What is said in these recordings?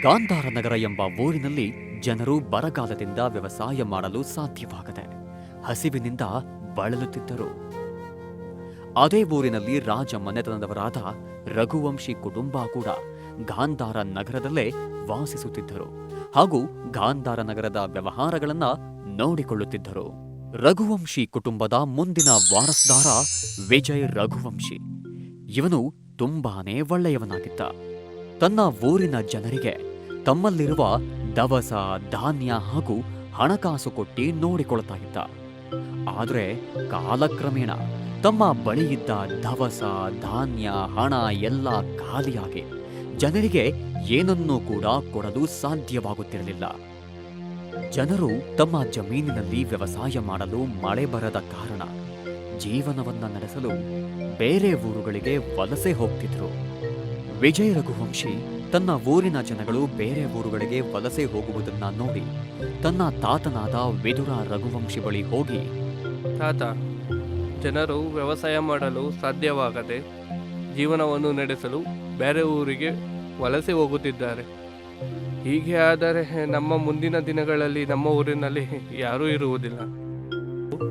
ಗಾಂಧಾರ ನಗರ ಎಂಬ ಊರಿನಲ್ಲಿ ಜನರು ಬರಗಾಲದಿಂದ ವ್ಯವಸಾಯ ಮಾಡಲು ಸಾಧ್ಯವಾಗದೆ ಹಸಿವಿನಿಂದ ಬಳಲುತ್ತಿದ್ದರು. ಅದೇ ಊರಿನಲ್ಲಿ ರಾಜ ಮನೆತನದವರಾದ ರಘುವಂಶಿ ಕುಟುಂಬ ಕೂಡ ಗಾಂಧಾರ ನಗರದಲ್ಲೇ ವಾಸಿಸುತ್ತಿದ್ದರು ಹಾಗೂ ಗಾಂಧಾರ ನಗರದ ವ್ಯವಹಾರಗಳನ್ನ ನೋಡಿಕೊಳ್ಳುತ್ತಿದ್ದರು. ರಘುವಂಶಿ ಕುಟುಂಬದ ಮುಂದಿನ ವಾರಸ್ದಾರ ವಿಜಯ್ ರಘುವಂಶಿ. ಇವನು ತುಂಬಾನೇ ಒಳ್ಳೆಯವನಾಗಿದ್ದ. ತನ್ನ ಊರಿನ ಜನರಿಗೆ ತಮ್ಮಲ್ಲಿರುವ ದವಸ ಧಾನ್ಯ ಹಾಗೂ ಹಣಕಾಸು ಕೊಟ್ಟಿ ನೋಡಿಕೊಳ್ತಾ ಇದ್ದ. ಆದರೆ ಕಾಲಕ್ರಮೇಣ ತಮ್ಮ ಬಳಿಯಿದ್ದ ದವಸ ಧಾನ್ಯ ಹಣ ಎಲ್ಲ ಖಾಲಿಯಾಗಿ ಜನರಿಗೆ ಏನನ್ನೂ ಕೂಡ ಕೊಡಲು ಸಾಧ್ಯವಾಗುತ್ತಿರಲಿಲ್ಲ. ಜನರು ತಮ್ಮ ಜಮೀನಿನಲ್ಲಿ ವ್ಯವಸಾಯ ಮಾಡಲು ಮಳೆ ಬರದ ಕಾರಣ ಜೀವನವನ್ನ ನಡೆಸಲು ಬೇರೆ ಊರುಗಳಿಗೆ ವಲಸೆ ಹೋಗ್ತಿದ್ರು. ವಿಜಯ ರಘುವಂಶಿ ತನ್ನ ಊರಿನ ಜನಗಳು ಬೇರೆ ಊರುಗಳಿಗೆ ವಲಸೆ ಹೋಗುವುದನ್ನ ನೋಡಿ ತನ್ನ ತಾತನಾದ ವಿದುರ ರಘುವಂಶಿ ಬಳಿ ಹೋಗಿ, ತಾತ, ಜನರು ವ್ಯವಸಾಯ ಮಾಡಲು ಸಾಧ್ಯವಾಗದೆ ಜೀವನವನ್ನು ನಡೆಸಲು ಬೇರೆ ಊರಿಗೆ ವಲಸೆ ಹೋಗುತ್ತಿದ್ದಾರೆ. ಹೀಗೆ ಆದರೆ ನಮ್ಮ ಮುಂದಿನ ದಿನಗಳಲ್ಲಿ ನಮ್ಮ ಊರಿನಲ್ಲಿ ಯಾರೂ ಇರುವುದಿಲ್ಲ.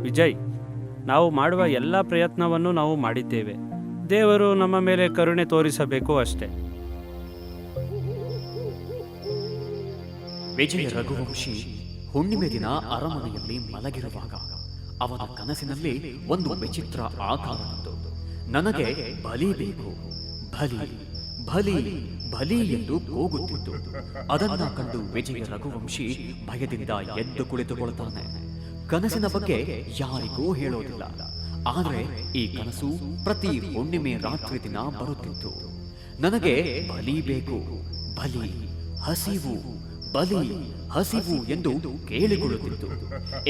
ವಿಜಯ್, ನಾವು ಮಾಡುವ ಎಲ್ಲ ಪ್ರಯತ್ನವನ್ನು ನಾವು ಮಾಡಿದ್ದೇವೆ. ದೇವರು ನಮ್ಮ ಮೇಲೆ ಕರುಣೆ ತೋರಿಸಬೇಕು ಅಷ್ಟೇ. ವಿಜಯ ರಘುವಂಶಿ ಹುಣ್ಣಿಮೆ ದಿನ ಅರಮನೆಯಲ್ಲಿ ಮಲಗಿರುವಾಗ ಅವನ ಕನಸಿನಲ್ಲಿ ಒಂದು ವಿಚಿತ್ರ ಆಕಾರ ಬಂತು. ನನಗೆ ಬಲಿ ಬೇಕು, ಬಲಿ ಬಲಿ ಬಲಿ ಎಂದು ಕೂಗುತ್ತಿತ್ತು. ಅದನ್ನ ಕಂಡು ವಿಜಯ ರಘುವಂಶಿ ಭಯದಿಂದ ಎದ್ದು ಕುಳಿತುಕೊಳ್ತಾನೆ. ಕನಸಿನ ಬಗ್ಗೆ ಯಾರಿಗೂ ಹೇಳೋದಿಲ್ಲ. ಆದರೆ ಈ ಕನಸು ಪ್ರತಿ ಹುಣ್ಣಿಮೆ ರಾತ್ರಿ ದಿನ ಬರುತ್ತಿತ್ತು. ನನಗೆ ಬಲಿ ಬೇಕು, ಬಲಿ, ಹಸಿವು, ಬಲಿ, ಹಸಿವು ಎಂದು ಕೇಳಿಕೊಳ್ಳುತ್ತಿತ್ತು.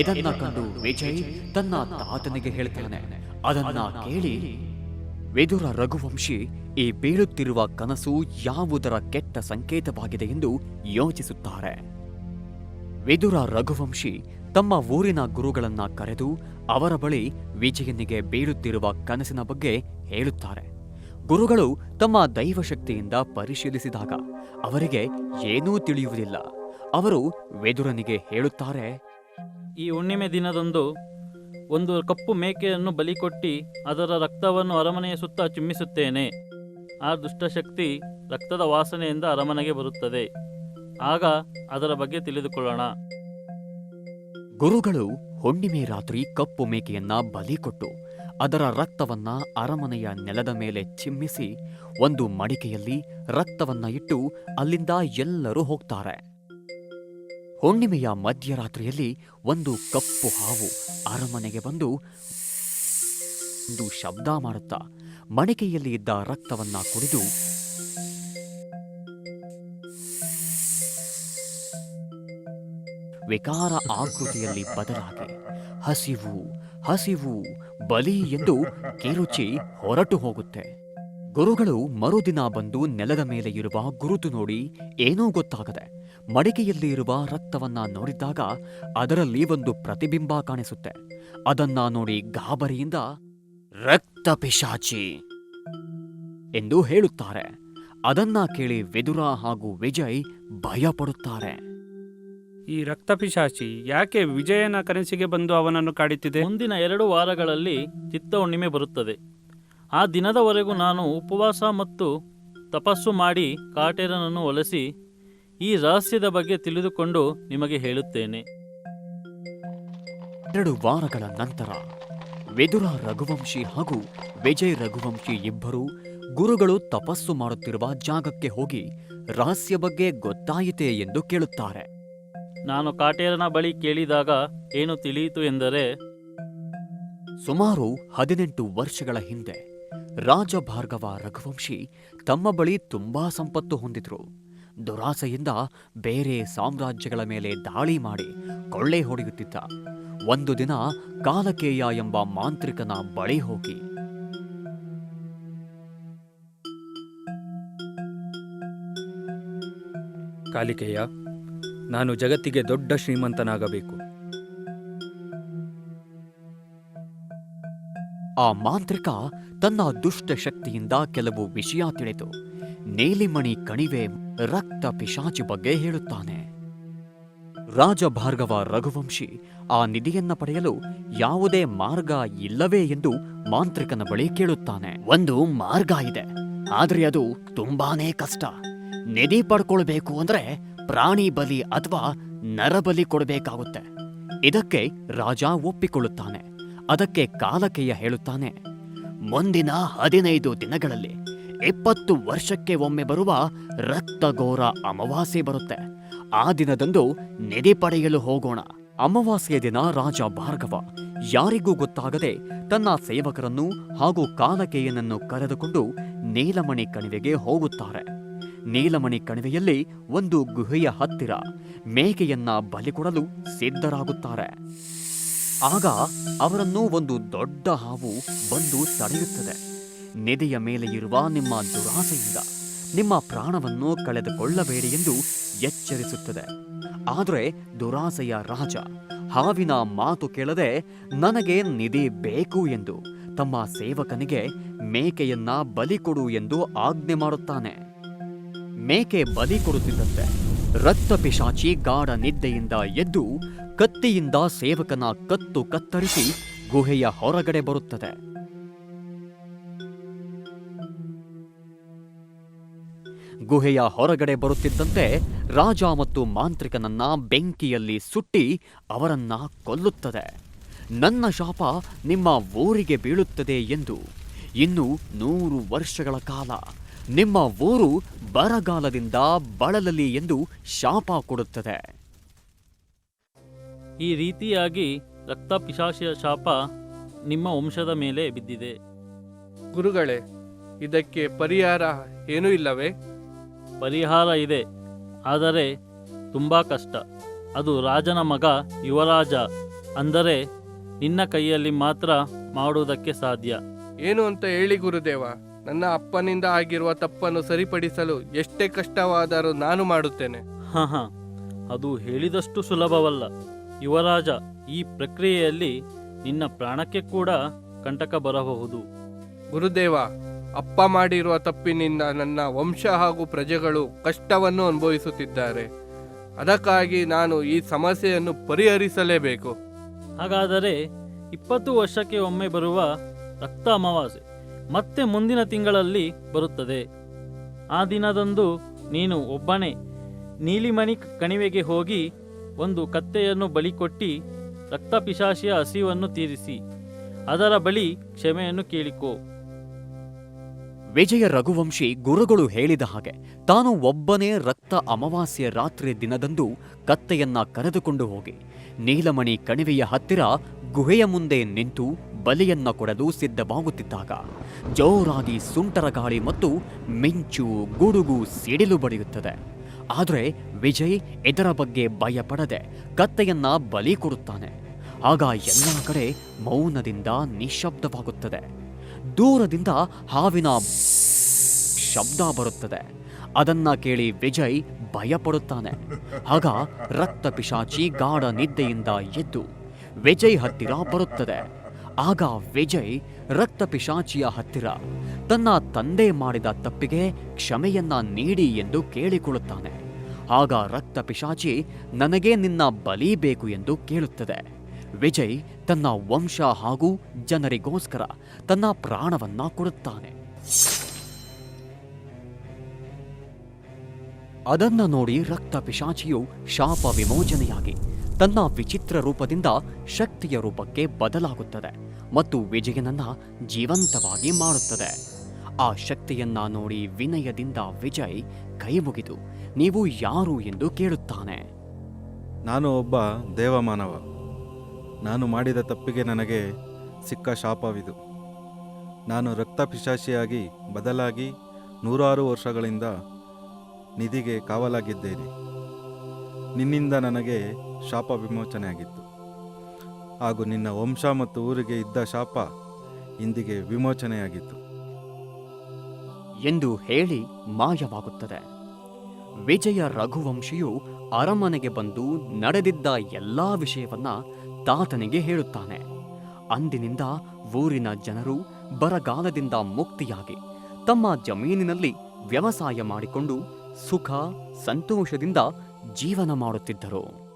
ಇದನ್ನ ಕಂಡು ವಿಜಯ್ ತನ್ನ ತಾತನಿಗೆ ಹೇಳ್ತಾನೆ. ಅದನ್ನ ಕೇಳಿ ವಿದುರ ರಘುವಂಶಿ ಈ ಬೀಳುತ್ತಿರುವ ಕನಸು ಯಾವುದರ ಕೆಟ್ಟ ಸಂಕೇತವಾಗಿದೆ ಎಂದು ಯೋಚಿಸುತ್ತಾರೆ. ವಿದುರ ರಘುವಂಶಿ ತಮ್ಮ ಊರಿನ ಗುರುಗಳನ್ನ ಕರೆದು ಅವರ ಬಳಿ ವಿಜಯನಿಗೆ ಬೀಳುತ್ತಿರುವ ಕನಸಿನ ಬಗ್ಗೆ ಹೇಳುತ್ತಾರೆ. ಗುರುಗಳು ತಮ್ಮ ದೈವಶಕ್ತಿಯಿಂದ ಪರಿಶೀಲಿಸಿದಾಗ ಅವರಿಗೆ ಏನೂ ತಿಳಿಯುವುದಿಲ್ಲ. ಅವರು ವಿದುರನಿಗೆ ಹೇಳುತ್ತಾರೆ, ಈ ಹುಣ್ಣಿಮೆ ದಿನದಂದು ಒಂದು ಕಪ್ಪು ಮೇಕೆಯನ್ನು ಬಲಿ ಕೊಟ್ಟು ಅದರ ರಕ್ತವನ್ನು ಅರಮನೆಯ ಸುತ್ತ ಚಿಮ್ಮಿಸುತ್ತೇನೆ. ಆ ದುಷ್ಟಶಕ್ತಿ ರಕ್ತದ ವಾಸನೆಯಿಂದ ಅರಮನೆಗೆ ಬರುತ್ತದೆ. ಆಗ ಅದರ ಬಗ್ಗೆ ತಿಳಿದುಕೊಳ್ಳೋಣ. ಗುರುಗಳು ಹುಣ್ಣಿಮೆ ರಾತ್ರಿ ಕಪ್ಪು ಮೇಕೆಯನ್ನ ಬಲಿ ಕೊಟ್ಟು ಅದರ ರಕ್ತವನ್ನ ಅರಮನೆಯ ನೆಲದ ಮೇಲೆ ಚಿಮ್ಮಿಸಿ ಒಂದು ಮಡಿಕೆಯಲ್ಲಿ ರಕ್ತವನ್ನ ಇಟ್ಟು ಅಲ್ಲಿಂದ ಎಲ್ಲರೂ ಹೋಗ್ತಾರೆ. ಹುಣ್ಣಿಮೆಯ ಮಧ್ಯರಾತ್ರಿಯಲ್ಲಿ ಒಂದು ಕಪ್ಪು ಹಾವು ಅರಮನೆಗೆ ಬಂದು ಒಂದು ಶಬ್ದ ಮಾಡುತ್ತಾ ಮಡಿಕೆಯಲ್ಲಿ ಇದ್ದ ರಕ್ತವನ್ನ ಕುಡಿದು ವಿಕಾರ ಆಕೃತಿಯಲ್ಲಿ ಬದಲಾಗಿ ಹಸಿವು ಹಸಿವು ಬಲಿ ಎಂದು ಕಿರುಚಿ ಹೊರಟು ಹೋಗುತ್ತೆ. ಗುರುಗಳು ಮರುದಿನ ಬಂದು ನೆಲದ ಮೇಲೆ ಇರುವ ಗುರುತು ನೋಡಿ ಏನೂ ಗೊತ್ತಾಗದೆ ಮಡಿಕೆಯಲ್ಲಿ ಇರುವ ರಕ್ತವನ್ನ ನೋಡಿದಾಗ ಅದರಲ್ಲಿ ಒಂದು ಪ್ರತಿಬಿಂಬ ಕಾಣಿಸುತ್ತೆ. ಅದನ್ನ ನೋಡಿ ಗಾಬರಿಯಿಂದ ರಕ್ತ ಪಿಶಾಚಿ ಎಂದು ಹೇಳುತ್ತಾರೆ. ಅದನ್ನ ಕೇಳಿ ವಿದುರ ಹಾಗೂ ವಿಜಯ್ ಭಯ ಪಡುತ್ತಾರೆ. ಈ ರಕ್ತಪಿಶಾಚಿ ಯಾಕೆ ವಿಜಯನ ಕನಸಿಗೆ ಬಂದು ಅವನನ್ನು ಕಾಡುತ್ತಿದೆ? ಮುಂದಿನ 2 ವಾರಗಳಲ್ಲಿ ಚಿತ್ತ ಹುಣ್ಣಿಮೆ ಬರುತ್ತದೆ. ಆ ದಿನದವರೆಗೂ ನಾನು ಉಪವಾಸ ಮತ್ತು ತಪಸ್ಸು ಮಾಡಿ ಕಾಟೇರನನ್ನು ಒಲಿಸಿ ಈ ರಹಸ್ಯದ ಬಗ್ಗೆ ತಿಳಿದುಕೊಂಡು ನಿಮಗೆ ಹೇಳುತ್ತೇನೆ. 2 ವಾರಗಳ ನಂತರ ವಿದುರ ರಘುವಂಶಿ ಹಾಗೂ ವಿಜಯ್ ರಘುವಂಶಿ ಇಬ್ಬರು ಗುರುಗಳು ತಪಸ್ಸು ಮಾಡುತ್ತಿರುವ ಜಾಗಕ್ಕೆ ಹೋಗಿ ರಹಸ್ಯ ಬಗ್ಗೆ ಗೊತ್ತಾಯಿತೆ ಎಂದು ಕೇಳುತ್ತಾರೆ. ನಾನು ಕಾಟೇರನ ಬಳಿ ಕೇಳಿದಾಗ ಏನು ತಿಳಿಯಿತು ಎಂದರೆ, ಸುಮಾರು 18 ವರ್ಷಗಳ ಹಿಂದೆ ರಾಜ ಭಾರ್ಗವ ರಘುವಂಶಿ ತಮ್ಮ ಬಳಿ ತುಂಬಾ ಸಂಪತ್ತು ಹೊಂದಿದ್ರು. ದುರಾಸೆಯಿಂದ ಬೇರೆ ಸಾಮ್ರಾಜ್ಯಗಳ ಮೇಲೆ ದಾಳಿ ಮಾಡಿ ಕೊಳ್ಳೆ ಹೊಡೆಯುತ್ತಿದ್ದ. ಒಂದು ದಿನ ಕಾಲಕೇಯ ಎಂಬ ಮಾಂತ್ರಿಕನ ಬಳಿ ಹೋಗಿ, ಕಾಲಿಕೇಯ, ನಾನು ಜಗತ್ತಿಗೆ ದೊಡ್ಡ ಶ್ರೀಮಂತನಾಗಬೇಕು. ಆ ಮಾಂತ್ರಿಕ ತನ್ನ ದುಷ್ಟ ಶಕ್ತಿಯಿಂದ ಕೆಲವು ವಿಷಯ ತಿಳಿದು ನೇಲಿಮಣಿ ಕಣಿವೆ ರಕ್ತ ಪಿಶಾಚಿ ಬಗ್ಗೆ ಹೇಳುತ್ತಾನೆ. ರಾಜ ಭಾರ್ಗವ ರಘುವಂಶಿ ಆ ನಿಧಿಯನ್ನ ಪಡೆಯಲು ಯಾವುದೇ ಮಾರ್ಗ ಇಲ್ಲವೇ ಎಂದು ಮಾಂತ್ರಿಕನ ಬಳಿ ಕೇಳುತ್ತಾನೆ. ಒಂದು ಮಾರ್ಗ ಇದೆ, ಆದ್ರೆ ಅದು ತುಂಬಾನೇ ಕಷ್ಟ. ನಿಧಿ ಪಡ್ಕೊಳ್ಬೇಕು ಅಂದ್ರೆ ಪ್ರಾಣಿ ಬಲಿ ಅಥವಾ ನರಬಲಿ ಕೊಡಬೇಕಾಗುತ್ತೆ. ಇದಕ್ಕೆ ರಾಜ ಒಪ್ಪಿಕೊಳ್ಳುತ್ತಾನೆ. ಅದಕ್ಕೆ ಕಾಲಕೇಯ ಹೇಳುತ್ತಾನೆ, ಮುಂದಿನ 15 ದಿನಗಳಲ್ಲಿ 20 ವರ್ಷಕ್ಕೆ ಒಮ್ಮೆ ಬರುವ ರಕ್ತಘೋರ ಅಮಾವಾಸ್ಯೆ ಬರುತ್ತೆ. ಆ ದಿನದಂದು ನಿಧಿ ಪಡೆಯಲು ಹೋಗೋಣ. ಅಮಾವಾಸ್ಯೆಯ ದಿನ ರಾಜ ಭಾರ್ಗವ ಯಾರಿಗೂ ಗೊತ್ತಾಗದೆ ತನ್ನ ಸೇವಕರನ್ನು ಹಾಗೂ ಕಾಲಕೇಯನನ್ನು ಕರೆದುಕೊಂಡು ನೀಲಮಣಿ ಕಣಿವೆಗೆ ಹೋಗುತ್ತಾರೆ. ನೀಲಮಣಿ ಕಣಿವೆಯಲ್ಲಿ ಒಂದು ಗುಹೆಯ ಹತ್ತಿರ ಮೇಕೆಯನ್ನ ಬಲಿ ಕೊಡಲು ಸಿದ್ಧರಾಗುತ್ತಾರೆ. ಆಗ ಅವರನ್ನು ಒಂದು ದೊಡ್ಡ ಹಾವು ಬಂದು ತಡೆಯುತ್ತದೆ. ನಿಧಿಯ ಮೇಲೆ ಇರುವ ನಿಮ್ಮ ದುರಾಸೆಯಿಂದ ನಿಮ್ಮ ಪ್ರಾಣವನ್ನು ಕಳೆದುಕೊಳ್ಳಬೇಡಿ ಎಂದು ಎಚ್ಚರಿಸುತ್ತದೆ. ಆದರೆ ದುರಾಸೆಯ ರಾಜ ಹಾವಿನ ಮಾತು ಕೇಳದೆ ನನಗೆ ನಿಧಿ ಬೇಕು ಎಂದು ತಮ್ಮ ಸೇವಕನಿಗೆ ಮೇಕೆಯನ್ನ ಬಲಿ ಕೊಡು ಎಂದು ಆಜ್ಞೆ ಮಾಡುತ್ತಾನೆ. ಮೇಕೆ ಬಲಿ ಕೊಡುತ್ತಿದ್ದಂತೆ ರಕ್ತ ಪಿಶಾಚಿ ಗಾಢ ನಿದ್ದೆಯಿಂದ ಎದ್ದು ಕತ್ತಿಯಿಂದ ಸೇವಕನ ಕತ್ತು ಕತ್ತರಿಸಿ ಗುಹೆಯ ಹೊರಗಡೆ ಬರುತ್ತದೆ. ಗುಹೆಯ ಹೊರಗಡೆ ಬರುತ್ತಿದ್ದಂತೆ ರಾಜ ಮತ್ತು ಮಾಂತ್ರಿಕನನ್ನ ಬೆಂಕಿಯಲ್ಲಿ ಸುಟ್ಟಿ ಅವರನ್ನ ಕೊಲ್ಲುತ್ತದೆ. ನನ್ನ ಶಾಪ ನಿಮ್ಮ ಊರಿಗೆ ಬೀಳುತ್ತದೆ ಎಂದು ಇನ್ನು 100 ವರ್ಷಗಳ ಕಾಲ ನಿಮ್ಮ ಊರು ಬರಗಾಲದಿಂದ ಬಳಲಲಿ ಎಂದು ಶಾಪ ಕೊಡುತ್ತದೆ. ಈ ರೀತಿಯಾಗಿ ರಕ್ತ ಪಿಶಾಚಿಯ ಶಾಪ ನಿಮ್ಮ ವಂಶದ ಮೇಲೆ ಬಿದ್ದಿದೆ. ಗುರುಗಳೇ, ಇದಕ್ಕೆ ಪರಿಹಾರ ಏನೂ ಇಲ್ಲವೇ? ಪರಿಹಾರ ಇದೆ, ಆದರೆ ತುಂಬ ಕಷ್ಟ. ಅದು ರಾಜನ ಮಗ ಯುವರಾಜ, ಅಂದರೆ ನಿನ್ನ ಕೈಯಲ್ಲಿ ಮಾತ್ರ ಮಾಡುವುದಕ್ಕೆ ಸಾಧ್ಯ. ಏನು ಅಂತ ಹೇಳಿ ಗುರುದೇವ. ನನ್ನ ಅಪ್ಪನಿಂದ ಆಗಿರುವ ತಪ್ಪನ್ನು ಸರಿಪಡಿಸಲು ಎಷ್ಟೇ ಕಷ್ಟವಾದರೂ ನಾನು ಮಾಡುತ್ತೇನೆ. ಹಾ, ಅದು ಹೇಳಿದಷ್ಟು ಸುಲಭವಲ್ಲ ಯುವರಾಜ. ಈ ಪ್ರಕ್ರಿಯೆಯಲ್ಲಿ ನಿನ್ನ ಪ್ರಾಣಕ್ಕೆ ಕೂಡ ಕಂಟಕ ಬರಬಹುದು. ಗುರುದೇವ, ಅಪ್ಪ ಮಾಡಿರುವ ತಪ್ಪಿನಿಂದ ನನ್ನ ವಂಶ ಹಾಗೂ ಪ್ರಜೆಗಳು ಕಷ್ಟವನ್ನು ಅನುಭವಿಸುತ್ತಿದ್ದಾರೆ. ಅದಕ್ಕಾಗಿ ನಾನು ಈ ಸಮಸ್ಯೆಯನ್ನು ಪರಿಹರಿಸಲೇಬೇಕು. ಹಾಗಾದರೆ 20 ವರ್ಷಕ್ಕೆ ಒಮ್ಮೆ ಬರುವ ರಕ್ತ ಅಮಾವಾಸ್ಯೆ ಮತ್ತೆ ಮುಂದಿನ ತಿಂಗಳಲ್ಲಿ ಬರುತ್ತದೆ. ಆ ದಿನದಂದು ನೀನು ಒಬ್ಬನೇ ನೀಲಿಮಣಿ ಕಣಿವೆಗೆ ಹೋಗಿ ಒಂದು ಕತ್ತೆಯನ್ನು ಬಲಿ ಕೊಟ್ಟು ರಕ್ತ ಪಿಶಾಚಿಯ ಹಸಿವನ್ನು ತೀರಿಸಿ ಅದರ ಬಳಿ ಕ್ಷಮೆಯನ್ನು ಕೇಳಿಕೋ. ವಿಜಯ ರಘುವಂಶಿ ಗುರುಗಳು ಹೇಳಿದ ಹಾಗೆ ತಾನು ಒಬ್ಬನೇ ರಕ್ತ ಅಮಾವಾಸ್ಯೆ ರಾತ್ರಿ ದಿನದಂದು ಕತ್ತೆಯನ್ನ ಕರೆದುಕೊಂಡು ಹೋಗಿ ನೀಲಮಣಿ ಕಣಿವೆಯ ಹತ್ತಿರ ಗುಹೆಯ ಮುಂದೆ ನಿಂತು ಬಲಿಯನ್ನ ಕೊಡಲು ಸಿದ್ಧವಾಗುತ್ತಿದ್ದಾಗ ಜೋರಾಗಿ ಸುಂಟರ ಗಾಳಿ ಮತ್ತು ಮಿಂಚು, ಗುಡುಗು, ಸಿಡಿಲು ಬಡಿಯುತ್ತದೆ. ಆದರೆ ವಿಜಯ್ ಇದರ ಬಗ್ಗೆ ಭಯಪಡದೆ ಕತ್ತೆಯನ್ನ ಬಲಿ ಕೊಡುತ್ತಾನೆ. ಆಗ ಎಲ್ಲ ಕಡೆ ಮೌನದಿಂದ ನಿಶ್ಶಬ್ದವಾಗುತ್ತದೆ. ದೂರದಿಂದ ಹಾವಿನ ಶಬ್ದ ಬರುತ್ತದೆ. ಅದನ್ನ ಕೇಳಿ ವಿಜಯ್ ಭಯಪಡುತ್ತಾನೆ. ಆಗ ರಕ್ತ ಪಿಶಾಚಿ ಗಾಢ ನಿದ್ದೆಯಿಂದ ಎದ್ದು ವಿಜಯ್ ಹತ್ತಿರ ಬರುತ್ತದೆ. ಆಗ ವಿಜಯ್ ರಕ್ತ ಪಿಶಾಚಿಯ ಹತ್ತಿರ ತನ್ನ ತಂದೆ ಮಾಡಿದ ತಪ್ಪಿಗೆ ಕ್ಷಮೆಯನ್ನ ನೀಡಿ ಎಂದು ಕೇಳಿಕೊಳ್ಳುತ್ತಾನೆ. ಆಗ ರಕ್ತ ಪಿಶಾಚಿ ನನಗೆ ನಿನ್ನ ಬಲಿ ಬೇಕು ಎಂದು ಕೇಳುತ್ತದೆ. ವಿಜಯ್ ತನ್ನ ವಂಶ ಹಾಗೂ ಜನರಿಗೋಸ್ಕರ ತನ್ನ ಪ್ರಾಣವನ್ನ ಕೊಡುತ್ತಾನೆ. ಅದನ್ನ ನೋಡಿ ರಕ್ತ ಪಿಶಾಚಿಯು ಶಾಪ ವಿಮೋಚನೆಯಾಗಿ ತನ್ನ ವಿಚಿತ್ರ ರೂಪದಿಂದ ಶಕ್ತಿಯ ರೂಪಕ್ಕೆ ಬದಲಾಗುತ್ತದೆ ಮತ್ತು ವಿಜಯನನ್ನ ಜೀವಂತವಾಗಿ ಮಾಡುತ್ತದೆ. ಆ ಶಕ್ತಿಯನ್ನ ನೋಡಿ ವಿನಯದಿಂದ ವಿಜಯ್ ಕೈ ಮುಗಿದು ನೀವು ಯಾರು ಎಂದು ಕೇಳುತ್ತಾನೆ. ನಾನು ಒಬ್ಬ ದೇವಮಾನವ. ನಾನು ಮಾಡಿದ ತಪ್ಪಿಗೆ ನನಗೆ ಸಿಕ್ಕ ಶಾಪವಿದು. ನಾನು ರಕ್ತ ಪಿಶಾಚಿಯಾಗಿ ಬದಲಾಗಿ 100 ವರ್ಷಗಳಿಂದ ನಿಧಿಗೆ ಕಾವಲಾಗಿದ್ದೇನೆ. ನಿನ್ನಿಂದ ನನಗೆ ಶಾಪ ವಿಮೋಚನೆಯಾಗಿತ್ತು. ಹಾಗೂ ನಿನ್ನ ವಂಶ ಮತ್ತು ಊರಿಗೆ ಇದ್ದ ಶಾಪ ಇಂದಿಗೆ ವಿಮೋಚನೆಯಾಗಿತ್ತು ಎಂದು ಹೇಳಿ ಮಾಯವಾಗುತ್ತದೆ. ವಿಜಯ ರಘುವಂಶಿಯು ಅರಮನೆಗೆ ಬಂದು ನಡೆದಿದ್ದ ಎಲ್ಲಾ ವಿಷಯವನ್ನ ತಾತನಿಗೆ ಹೇಳುತ್ತಾನೆ. ಅಂದಿನಿಂದ ಊರಿನ ಜನರು ಬರಗಾಲದಿಂದ ಮುಕ್ತಿಯಾಗಿ ತಮ್ಮ ಜಮೀನಿನಲ್ಲಿ ವ್ಯವಸಾಯ ಮಾಡಿಕೊಂಡು ಸುಖ ಸಂತೋಷದಿಂದ ಜೀವನ ಮಾಡುತ್ತಿದ್ದರು.